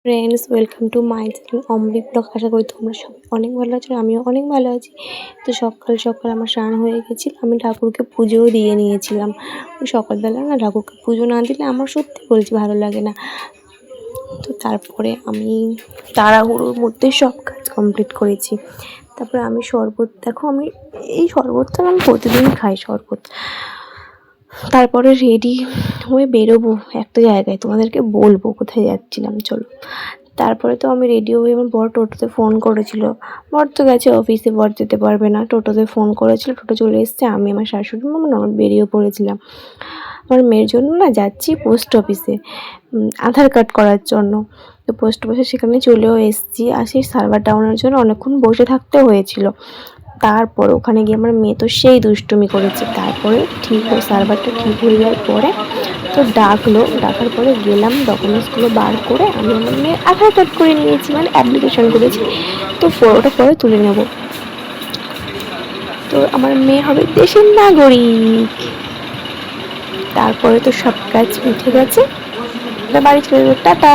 Friends, welcome to my channel Amrit blog. আশা করি তোমরা সবাই অনেক ভালো আছো, আমিও অনেক ভালো আছি। তো সকাল সকাল আমার স্নান হয়ে গেছিল, আমি ঠাকুরকে পুজোও দিয়ে নিয়েছিলাম। ওই সকালবেলা না ঠাকুরকে পুজো না দিলে আমার সত্যি বলছি ভালো লাগে না। তো তারপরে আমি তাড়াহুড়োর মধ্যে সব কাজ কমপ্লিট করেছি। তারপরে আমি শরবত, দেখো আমি এই শরবতটা আমি প্রতিদিন খাই শরবত। তারপরে রেডি হয়ে বেরোবো একটা জায়গায়, তোমাদেরকে বলবো কোথায় যাচ্ছিলাম, চলো। তারপরে তো আমি রেডি হয়ে, আমার বর টোটোতে ফোন করেছিল। বর তো গেছে অফিসে, বর যেতে পারবে না। টোটোতে ফোন করেছিল, টোটো চলে এসছে। আমি আমার শাশুড়ি মা ননদ বেরিয়ে পড়েছিলাম। আমার মেয়ের জন্য না যাচ্ছি পোস্ট অফিসে আধার কার্ড করার জন্য। তো পোস্ট অফিসে সেখানে চলেও এসেছি। আর সেই সার্ভার ডাউনের জন্য অনেকক্ষণ বসে থাকতে হয়েছিল। তারপর ওখানে গিয়ে আমার মেয়ে তো সেই দুষ্টুমি করেছে। তারপরে সার্ভারটা ঠিক হয়ে যাওয়ার পরে তো ডাকার পরে গেলাম, ডকুমেন্টসগুলো বার করে আমি আমার মেয়ের আধার কার্ড করে নিয়েছি, মানে অ্যাপ্লিকেশন করেছি। তো ওটা পরে তুলে নেব। তো আমার মেয়ে হবে দেশের নাগরিক। তারপরে তো সব কাজ মিটে গেছে, বাড়ি চলে যাবো, টাটা।